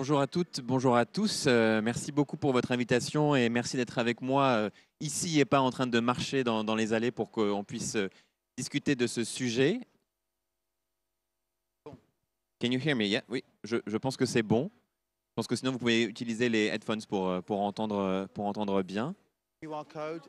Bonjour à toutes, bonjour à tous. Merci beaucoup pour votre invitation et merci d'être avec moi ici et pas en train de marcher dans les allées pour qu'on puisse discuter de ce sujet. Can you hear me? Yeah, oui, je pense que c'est bon. Je pense que sinon vous pouvez utiliser les headphones pour entendre bien. QR code.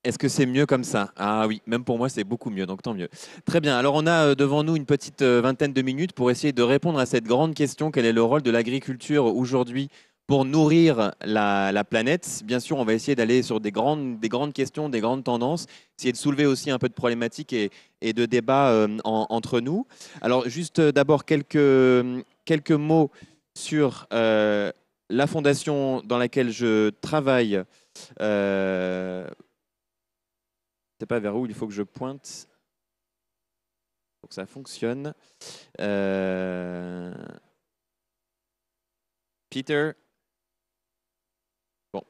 Est-ce que c'est mieux comme ça? Ah oui, même pour moi, c'est beaucoup mieux, donc tant mieux. Très bien, alors on a devant nous une petite vingtaine de minutes pour essayer de répondre à cette grande question, quel est le rôle de l'agriculture aujourd'hui pour nourrir la planète? Bien sûr, on va essayer d'aller sur des grandes questions, des grandes tendances, essayer de soulever aussi un peu de problématiques et de débats entre nous. Alors juste d'abord quelques mots sur la fondation dans laquelle je travaille. Euh, je ne sais pas vers où il faut que je pointe pour que ça fonctionne. Peter. Bon.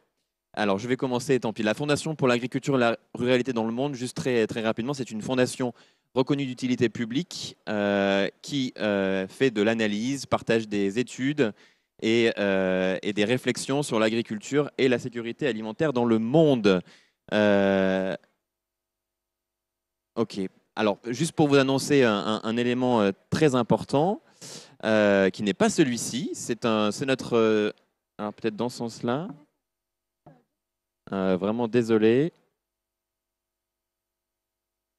Alors, je vais commencer, tant pis. La Fondation pour l'agriculture et la ruralité dans le monde, juste très, très rapidement, c'est une fondation reconnue d'utilité publique qui fait de l'analyse, partage des études et des réflexions sur l'agriculture et la sécurité alimentaire dans le monde. Euh, Ok. Alors, juste pour vous annoncer un élément très important, qui n'est pas celui-ci, c'est notre... alors peut-être dans ce sens-là. Vraiment désolé.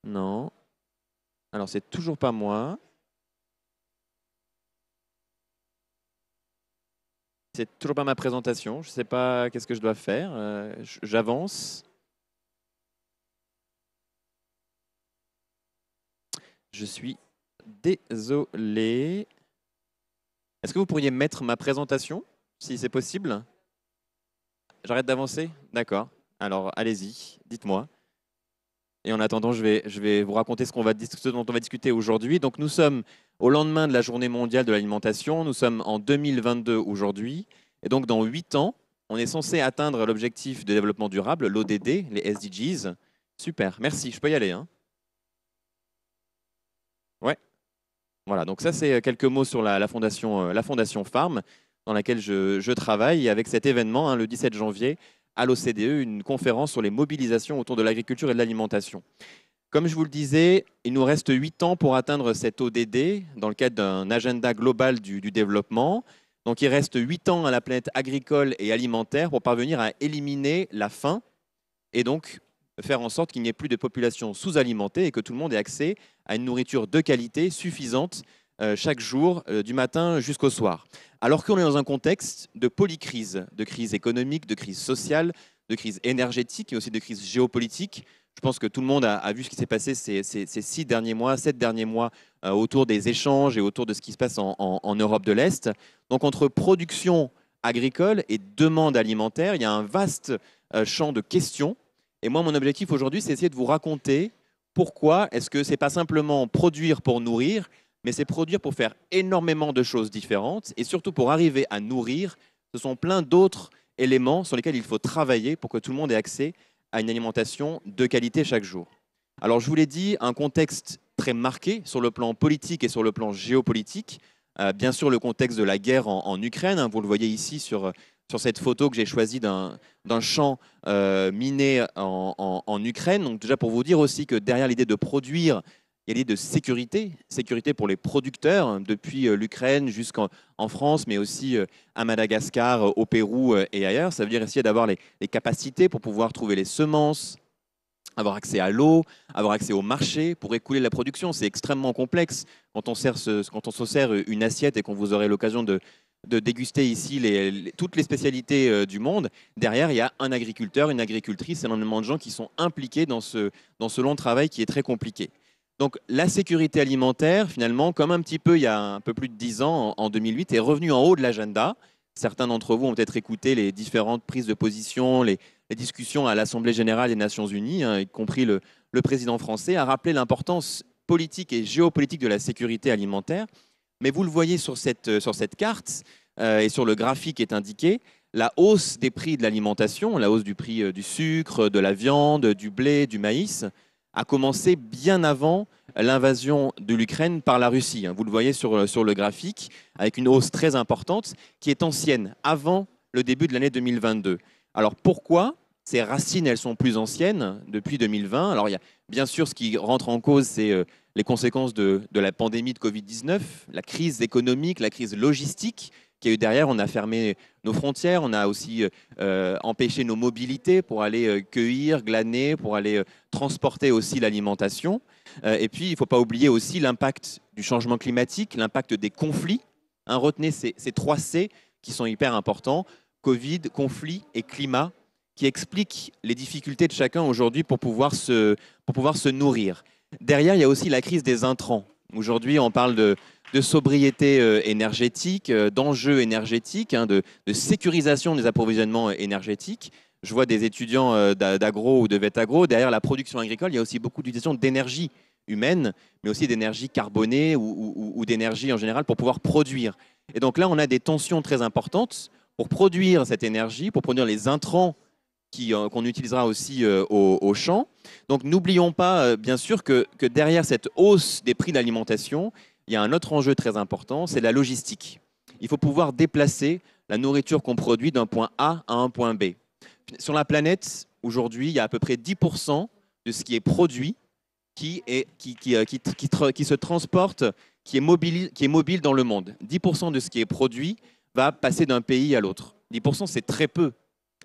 Non. Alors, c'est toujours pas moi. C'est toujours pas ma présentation. Je ne sais pas qu'est-ce que je dois faire. J'avance. Je suis désolé. Est-ce que vous pourriez mettre ma présentation, si c'est possible? J'arrête d'avancer? D'accord. Alors, allez-y, dites-moi. Et en attendant, je vais vous raconter ce dont on va discuter aujourd'hui. Donc, nous sommes au lendemain de la Journée mondiale de l'alimentation. Nous sommes en 2022 aujourd'hui. Et donc, dans 8 ans, on est censé atteindre l'objectif de développement durable, l'ODD, les SDGs. Super, merci. Je peux y aller, hein? Ouais. Voilà, donc ça, c'est quelques mots sur la fondation Farm, dans laquelle je travaille. Et avec cet événement, hein, le 17 janvier, à l'OCDE, une conférence sur les mobilisations autour de l'agriculture et de l'alimentation. Comme je vous le disais, il nous reste 8 ans pour atteindre cet ODD dans le cadre d'un agenda global du développement. Donc il reste 8 ans à la planète agricole et alimentaire pour parvenir à éliminer la faim et donc faire en sorte qu'il n'y ait plus de population sous-alimentée et que tout le monde ait accès à une nourriture de qualité suffisante chaque jour, du matin jusqu'au soir. Alors qu'on est dans un contexte de polycrise, de crise économique, de crise sociale, de crise énergétique et aussi de crise géopolitique. Je pense que tout le monde a vu ce qui s'est passé ces 6 derniers mois, 7 derniers mois autour des échanges et autour de ce qui se passe en Europe de l'Est. Donc entre production agricole et demande alimentaire, il y a un vaste champ de questions. Et moi, mon objectif aujourd'hui, c'est essayer de vous raconter pourquoi est-ce que ce n'est pas simplement produire pour nourrir, mais c'est produire pour faire énormément de choses différentes. Et surtout pour arriver à nourrir, ce sont plein d'autres éléments sur lesquels il faut travailler pour que tout le monde ait accès à une alimentation de qualité chaque jour. Alors, je vous l'ai dit, un contexte très marqué sur le plan politique et sur le plan géopolitique. Bien sûr, le contexte de la guerre en Ukraine, hein, vous le voyez ici sur cette photo que j'ai choisie d'un champ miné en Ukraine. Donc déjà pour vous dire aussi que derrière l'idée de produire, il y a l'idée de sécurité, sécurité pour les producteurs, hein, depuis l'Ukraine jusqu'en France, mais aussi à Madagascar, au Pérou et ailleurs. Ça veut dire essayer d'avoir les capacités pour pouvoir trouver les semences, avoir accès à l'eau, avoir accès au marché pour écouler la production. C'est extrêmement complexe quand quand on se sert une assiette et qu'on vous aurez l'occasion de déguster ici toutes les spécialités du monde. Derrière, il y a un agriculteur, une agricultrice, énormément de gens qui sont impliqués dans ce long travail qui est très compliqué. Donc la sécurité alimentaire, finalement, comme un petit peu il y a un peu plus de 10 ans, en 2008, est revenue en haut de l'agenda. Certains d'entre vous ont peut-être écouté les différentes prises de position, les discussions à l'Assemblée générale des Nations unies, hein, y compris le président français, a rappelé l'importance politique et géopolitique de la sécurité alimentaire. Mais vous le voyez sur cette carte et sur le graphique qui est indiqué, la hausse des prix de l'alimentation, la hausse du prix du sucre, de la viande, du blé, du maïs, a commencé bien avant l'invasion de l'Ukraine par la Russie. Vous le voyez sur le graphique, avec une hausse très importante qui est ancienne, avant le début de l'année 2022. Alors pourquoi ces racines, elles sont plus anciennes depuis 2020? Alors il y a bien sûr ce qui rentre en cause, c'est les conséquences de la pandémie de Covid-19, la crise économique, la crise logistique qu'il y a eu derrière. On a fermé nos frontières, on a aussi empêché nos mobilités pour aller cueillir, glaner, pour aller transporter aussi l'alimentation. Et puis, il ne faut pas oublier aussi l'impact du changement climatique, l'impact des conflits. Retenez ces 3 C qui sont hyper importants: Covid, conflit et climat, qui expliquent les difficultés de chacun aujourd'hui pour pouvoir se nourrir. Derrière, il y a aussi la crise des intrants. Aujourd'hui, on parle de sobriété énergétique, d'enjeux énergétiques, de sécurisation des approvisionnements énergétiques. Je vois des étudiants d'agro ou de vet-agro. Derrière la production agricole, il y a aussi beaucoup d'utilisation d'énergie humaine, mais aussi d'énergie carbonée ou d'énergie en général pour pouvoir produire. Et donc là, on a des tensions très importantes pour produire cette énergie, pour produire les intrants qu'on utilisera aussi au champ. Donc n'oublions pas, bien sûr, que derrière cette hausse des prix de l'alimentation, il y a un autre enjeu très important, c'est la logistique. Il faut pouvoir déplacer la nourriture qu'on produit d'un point A à un point B. Sur la planète, aujourd'hui, il y a à peu près 10% de ce qui est produit qui se transporte, qui est mobile dans le monde. 10% de ce qui est produit va passer d'un pays à l'autre. 10%, c'est très peu,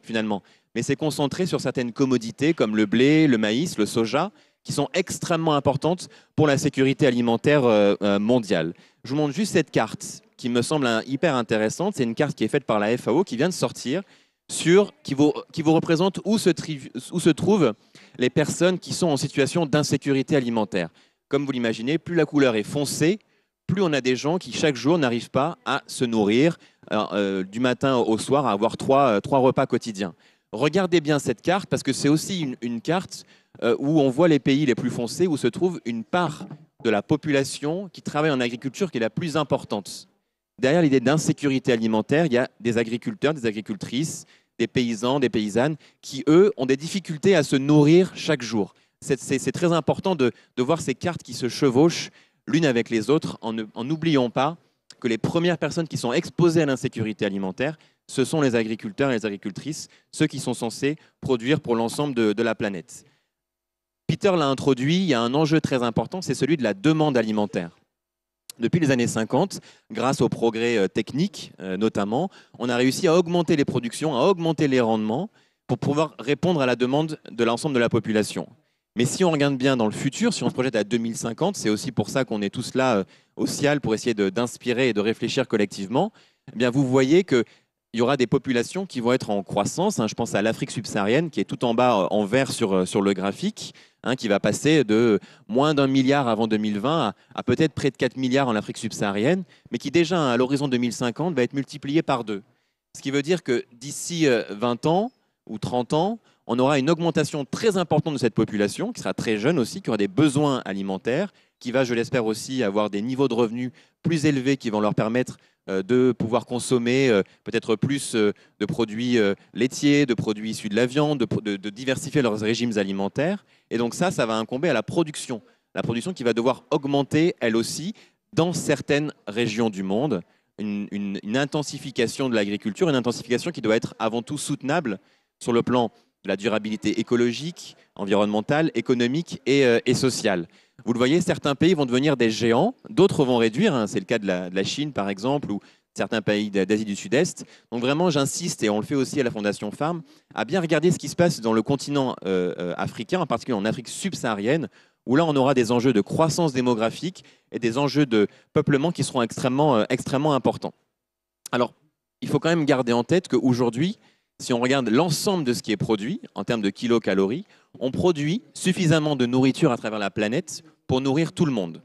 finalement. Mais c'est concentré sur certaines commodités comme le blé, le maïs, le soja, qui sont extrêmement importantes pour la sécurité alimentaire mondiale. Je vous montre juste cette carte qui me semble hyper intéressante. C'est une carte qui est faite par la FAO, qui vient de sortir, qui vous représente où se trouvent les personnes qui sont en situation d'insécurité alimentaire. Comme vous l'imaginez, plus la couleur est foncée, plus on a des gens qui chaque jour n'arrivent pas à se nourrir du matin au soir, à avoir trois repas quotidiens. Regardez bien cette carte parce que c'est aussi une carte où on voit les pays les plus foncés, où se trouve une part de la population qui travaille en agriculture qui est la plus importante. Derrière l'idée d'insécurité alimentaire, il y a des agriculteurs, des agricultrices, des paysans, des paysannes qui, eux, ont des difficultés à se nourrir chaque jour. C'est très important de voir ces cartes qui se chevauchent l'une avec les autres en n'oubliant pas que les premières personnes qui sont exposées à l'insécurité alimentaire, ce sont les agriculteurs et les agricultrices, ceux qui sont censés produire pour l'ensemble de la planète. Peter l'a introduit, il y a un enjeu très important, c'est celui de la demande alimentaire. Depuis les années 50, grâce aux progrès techniques notamment, on a réussi à augmenter les productions, à augmenter les rendements pour pouvoir répondre à la demande de l'ensemble de la population. Mais si on regarde bien dans le futur, si on se projette à 2050, c'est aussi pour ça qu'on est tous là au CIAL pour essayer d'inspirer et de réfléchir collectivement, eh bien vous voyez qu'il y aura des populations qui vont être en croissance. Je pense à l'Afrique subsaharienne qui est tout en bas en vert sur le graphique, qui va passer de moins d'1 milliard avant 2020 à peut-être près de 4 milliards en Afrique subsaharienne, mais qui déjà à l'horizon 2050 va être multiplié par 2. Ce qui veut dire que d'ici 20 ans ou 30 ans, on aura une augmentation très importante de cette population, qui sera très jeune aussi, qui aura des besoins alimentaires, qui va, je l'espère aussi, avoir des niveaux de revenus plus élevés qui vont leur permettre de pouvoir consommer peut-être plus de produits laitiers, de produits issus de la viande, de diversifier leurs régimes alimentaires. Et donc ça va incomber à la production qui va devoir augmenter, elle aussi, dans certaines régions du monde. Une intensification de l'agriculture, une intensification qui doit être avant tout soutenable sur le plan de la durabilité écologique, environnementale, économique et sociale. Vous le voyez, certains pays vont devenir des géants, d'autres vont réduire. C'est le cas de la Chine, par exemple, ou certains pays d'Asie du Sud-Est. Donc vraiment, j'insiste, et on le fait aussi à la Fondation Farm, à bien regarder ce qui se passe dans le continent africain, en particulier en Afrique subsaharienne, où là, on aura des enjeux de croissance démographique et des enjeux de peuplement qui seront extrêmement importants. Alors, il faut quand même garder en tête qu'aujourd'hui, si on regarde l'ensemble de ce qui est produit en termes de kilocalories, on produit suffisamment de nourriture à travers la planète pour nourrir tout le monde.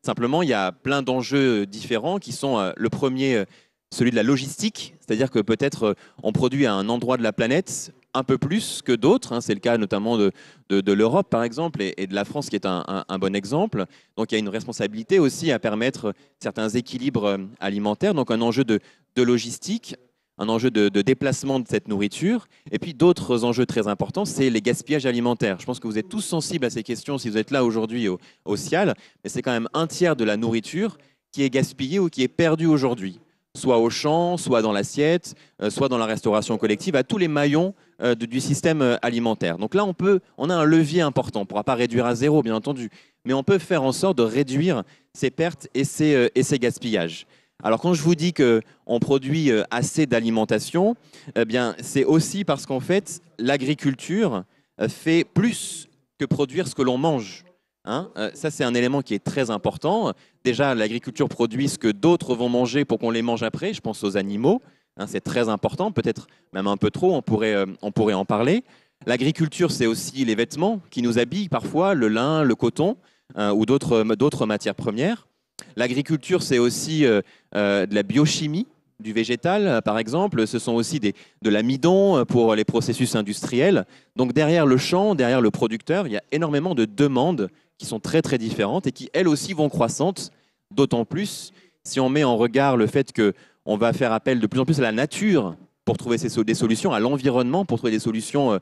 Simplement, il y a plein d'enjeux différents qui sont le premier, celui de la logistique, c'est-à-dire que peut-être on produit à un endroit de la planète un peu plus que d'autres. C'est le cas notamment de l'Europe, par exemple, et de la France qui est un bon exemple. Donc il y a une responsabilité aussi à permettre certains équilibres alimentaires, donc un enjeu de logistique. un enjeu de déplacement de cette nourriture. Et puis d'autres enjeux très importants, c'est les gaspillages alimentaires. Je pense que vous êtes tous sensibles à ces questions si vous êtes là aujourd'hui au CIAL, mais c'est quand même un tiers de la nourriture qui est gaspillée ou qui est perdue aujourd'hui, soit au champ, soit dans l'assiette, soit dans la restauration collective, à tous les maillons du système alimentaire. Donc là, on a un levier important. On ne pourra pas réduire à zéro, bien entendu, mais on peut faire en sorte de réduire ces pertes et ces gaspillages. Alors quand je vous dis qu'on produit assez d'alimentation, eh bien, c'est aussi parce qu'en fait, l'agriculture fait plus que produire ce que l'on mange. Hein. Ça, c'est un élément qui est très important. Déjà, l'agriculture produit ce que d'autres vont manger pour qu'on les mange après. Je pense aux animaux. Hein, c'est très important, peut-être même un peu trop, on pourrait en parler. L'agriculture, c'est aussi les vêtements qui nous habillent parfois, le lin, le coton ou d'autres matières premières. L'agriculture, c'est aussi de la biochimie, du végétal, par exemple. Ce sont aussi de l'amidon pour les processus industriels. Donc derrière le champ, derrière le producteur, il y a énormément de demandes qui sont très très différentes et qui elles aussi vont croissantes, d'autant plus si on met en regard le fait qu'on va faire appel de plus en plus à la nature pour trouver des solutions, à l'environnement pour trouver des solutions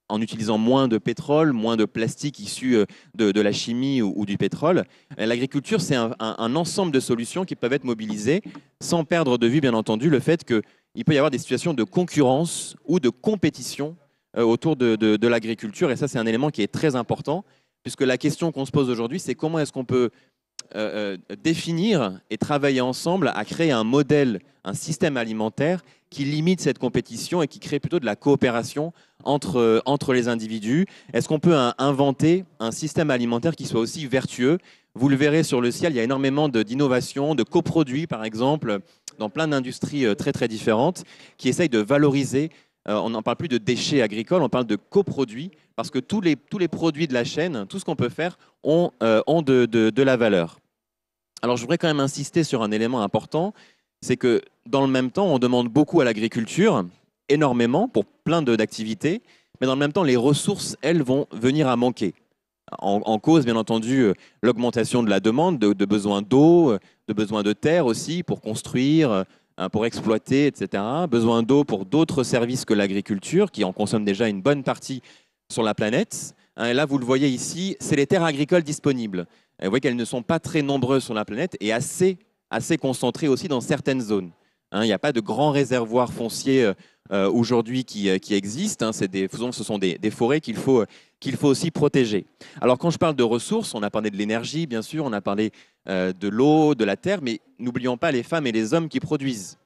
en utilisant moins de pétrole, moins de plastique issu de la chimie ou du pétrole. L'agriculture, c'est un ensemble de solutions qui peuvent être mobilisées sans perdre de vue, bien entendu, le fait qu'il peut y avoir des situations de concurrence ou de compétition autour de l'agriculture. Et ça, c'est un élément qui est très important, puisque la question qu'on se pose aujourd'hui, c'est comment est-ce qu'on peut définir et travailler ensemble à créer un modèle, un système alimentaire qui limite cette compétition et qui crée plutôt de la coopération entre les individus. Est-ce qu'on peut inventer un système alimentaire qui soit aussi vertueux? Vous le verrez sur le ciel, il y a énormément d'innovations, de coproduits par exemple, dans plein d'industries très très différentes, qui essayent de valoriser. On n'en parle plus de déchets agricoles, on parle de coproduits, parce que tous les produits de la chaîne, tout ce qu'on peut faire, ont de la valeur. Alors je voudrais quand même insister sur un élément important, c'est que dans le même temps, on demande beaucoup à l'agriculture, énormément, pour plein d'activités, mais dans le même temps, les ressources, elles, vont venir à manquer. En cause, bien entendu, l'augmentation de la demande, de besoins d'eau, de besoins de terre aussi, pour construire, pour exploiter, etc. Besoin d'eau pour d'autres services que l'agriculture, qui en consomment déjà une bonne partie sur la planète. Et là, vous le voyez ici, c'est les terres agricoles disponibles. Et vous voyez qu'elles ne sont pas très nombreuses sur la planète et assez concentrées aussi dans certaines zones. Il n'y a pas de grands réservoirs fonciers aujourd'hui qui existent. Ce sont des forêts qu'il faut aussi protéger. Alors quand je parle de ressources, on a parlé de l'énergie, bien sûr, on a parlé de l'eau, de la terre, mais n'oublions pas les femmes et les hommes qui produisent.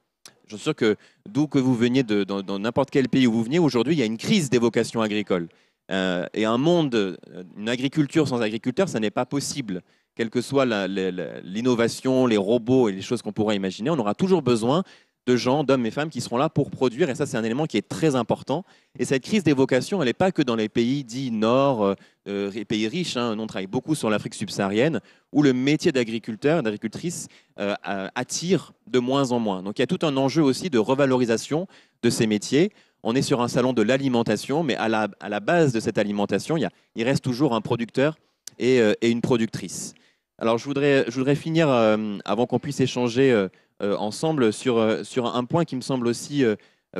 Je suis sûr que d'où que vous veniez, dans n'importe quel pays où vous veniez, aujourd'hui, il y a une crise des vocations agricoles. Et un monde, une agriculture sans agriculteurs, ça n'est pas possible. Quelle que soit l'innovation, les robots et les choses qu'on pourrait imaginer, on aura toujours besoin de gens, d'hommes et femmes qui seront là pour produire. Et ça, c'est un élément qui est très important. Et cette crise des vocations, elle n'est pas que dans les pays dits nord, les pays riches. Hein. Nous, on travaille beaucoup sur l'Afrique subsaharienne, où le métier d'agriculteur, d'agricultrice attire de moins en moins. Donc il y a tout un enjeu aussi de revalorisation de ces métiers. On est sur un salon de l'alimentation, mais à la base de cette alimentation, il reste toujours un producteur et une productrice. Alors, je voudrais finir, avant qu'on puisse échanger ensemble, sur un point qui me semble aussi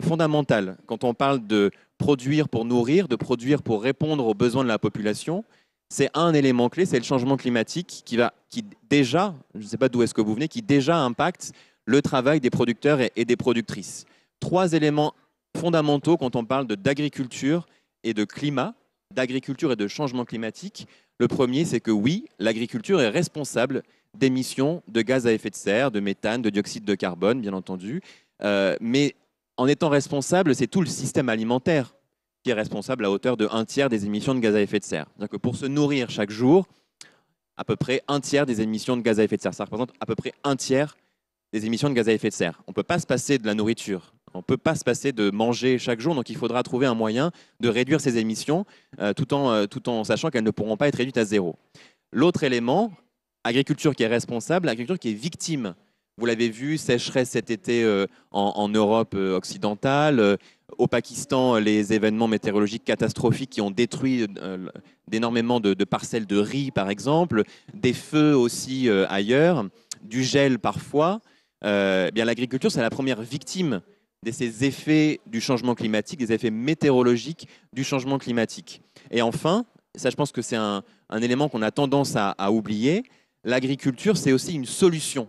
fondamental. Quand on parle de produire pour nourrir, de produire pour répondre aux besoins de la population, c'est un élément clé, c'est le changement climatique qui déjà, je ne sais pas d'où est-ce que vous venez, qui déjà impacte le travail des producteurs et des productrices. 3 éléments fondamentaux quand on parle d'agriculture et de climat, d'agriculture et de changement climatique. Le premier, c'est que oui, l'agriculture est responsable d'émissions de gaz à effet de serre, de méthane, de dioxyde de carbone, bien entendu. Mais en étant responsable, c'est tout le système alimentaire qui est responsable à hauteur de 1/3 des émissions de gaz à effet de serre. C'est-à-dire que pour se nourrir chaque jour, à peu près 1/3 des émissions de gaz à effet de serre. Ça représente à peu près 1/3 des émissions de gaz à effet de serre. On ne peut pas se passer de la nourriture. On ne peut pas se passer de manger chaque jour, donc il faudra trouver un moyen de réduire ces émissions tout en sachant qu'elles ne pourront pas être réduites à zéro. L'autre élément, agriculture qui est responsable, agriculture qui est victime. Vous l'avez vu, sécheresse cet été en Europe occidentale. Au Pakistan, les événements météorologiques catastrophiques qui ont détruit d'énormément de parcelles de riz, par exemple. Des feux aussi ailleurs, du gel parfois. Bien, l'agriculture, c'est la première victime de ces effets du changement climatique, des effets météorologiques du changement climatique. Et enfin, ça je pense que c'est un élément qu'on a tendance à oublier, l'agriculture c'est aussi une solution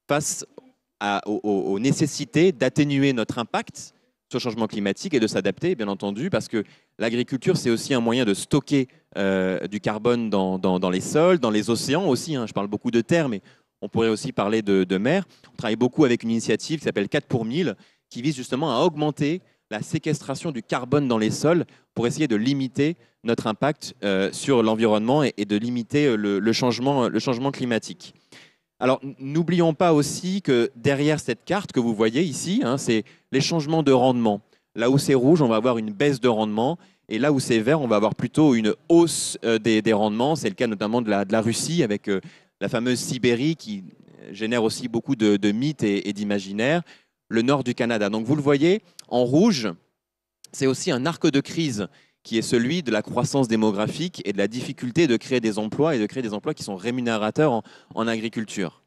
face aux nécessités d'atténuer notre impact sur le changement climatique et de s'adapter, bien entendu, parce que l'agriculture, c'est aussi un moyen de stocker du carbone dans les sols, dans les océans aussi. Hein. Je parle beaucoup de terre, mais on pourrait aussi parler de mer. On travaille beaucoup avec une initiative qui s'appelle 4 pour 1000, qui vise justement à augmenter la séquestration du carbone dans les sols pour essayer de limiter notre impact sur l'environnement et de limiter le changement climatique. Alors, n'oublions pas aussi que derrière cette carte que vous voyez ici, hein, c'est les changements de rendement. Là où c'est rouge, on va avoir une baisse de rendement. Et là où c'est vert, on va avoir plutôt une hausse des rendements. C'est le cas notamment de la Russie avec la fameuse Sibérie qui génère aussi beaucoup de mythes et d'imaginaires. Le nord du Canada. Donc, vous le voyez, en rouge, c'est aussi un arc de crise qui est celui de la croissance démographique et de la difficulté de créer des emplois et de créer des emplois qui sont rémunérateurs en agriculture.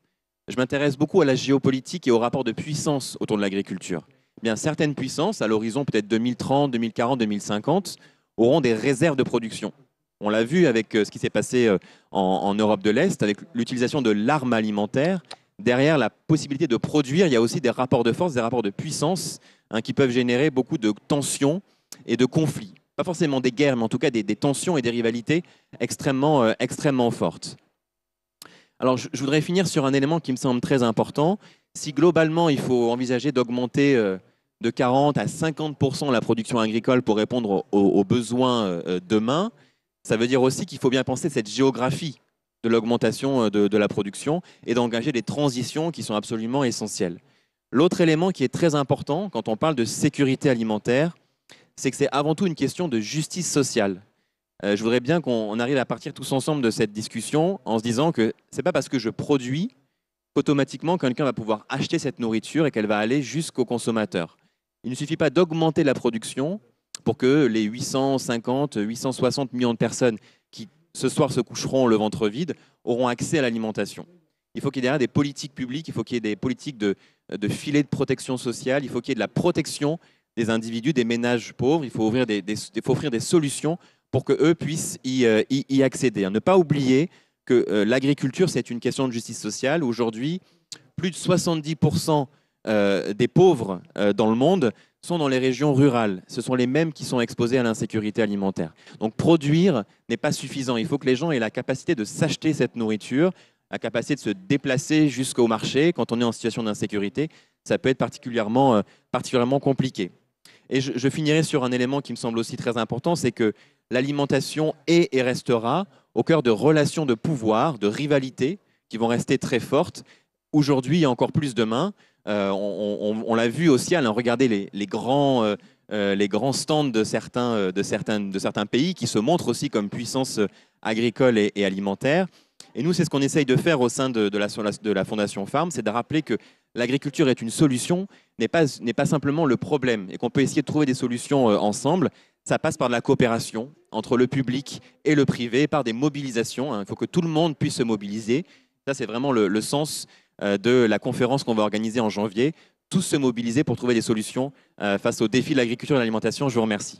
Je m'intéresse beaucoup à la géopolitique et au rapport de puissance autour de l'agriculture. Eh bien, certaines puissances, à l'horizon peut-être 2030, 2040, 2050, auront des réserves de production. On l'a vu avec ce qui s'est passé en Europe de l'Est, avec l'utilisation de l'arme alimentaire. Derrière la possibilité de produire, il y a aussi des rapports de force, des rapports de puissance hein, qui peuvent générer beaucoup de tensions et de conflits. Pas forcément des guerres, mais en tout cas des tensions et des rivalités extrêmement fortes. Alors, je voudrais finir sur un élément qui me semble très important. Si globalement, il faut envisager d'augmenter de 40 à 50% la production agricole pour répondre aux besoins demain, ça veut dire aussi qu'il faut bien penser cette géographie de l'augmentation de la production et d'engager des transitions qui sont absolument essentielles. L'autre élément qui est très important quand on parle de sécurité alimentaire, c'est que c'est avant tout une question de justice sociale. Je voudrais bien qu'on arrive à partir tous ensemble de cette discussion en se disant que ce n'est pas parce que je produis qu'automatiquement quelqu'un va pouvoir acheter cette nourriture et qu'elle va aller jusqu'au consommateur. Il ne suffit pas d'augmenter la production pour que les 850, 860 millions de personnes qui ce soir se coucheront le ventre vide auront accès à l'alimentation. Il faut qu'il y ait derrière des politiques publiques, il faut qu'il y ait des politiques de filets de protection sociale, il faut qu'il y ait de la protection des individus, des ménages pauvres, il faut offrir des solutions pour qu'eux puissent y accéder. Ne pas oublier que l'agriculture, c'est une question de justice sociale. Aujourd'hui, plus de 70% des pauvres dans le monde sont dans les régions rurales. Ce sont les mêmes qui sont exposés à l'insécurité alimentaire. Donc produire n'est pas suffisant. Il faut que les gens aient la capacité de s'acheter cette nourriture, la capacité de se déplacer jusqu'au marché. Quand on est en situation d'insécurité, ça peut être particulièrement compliqué. Et je finirai sur un élément qui me semble aussi très important, c'est que l'alimentation est et restera au cœur de relations de pouvoir, de rivalité, qui vont rester très fortes, aujourd'hui et encore plus demain. On l'a vu aussi, allant regarder les grands stands de certains pays qui se montrent aussi comme puissance agricole et alimentaire. Et nous, c'est ce qu'on essaye de faire au sein de la Fondation Farm, c'est de rappeler que l'agriculture est une solution, n'est pas simplement le problème, et qu'on peut essayer de trouver des solutions ensemble. Ça passe par de la coopération entre le public et le privé, par des mobilisations. Hein. Il faut que tout le monde puisse se mobiliser. Ça, c'est vraiment le sens de la conférence qu'on va organiser en janvier. Tous se mobiliser pour trouver des solutions face aux défis de l'agriculture et de l'alimentation. Je vous remercie.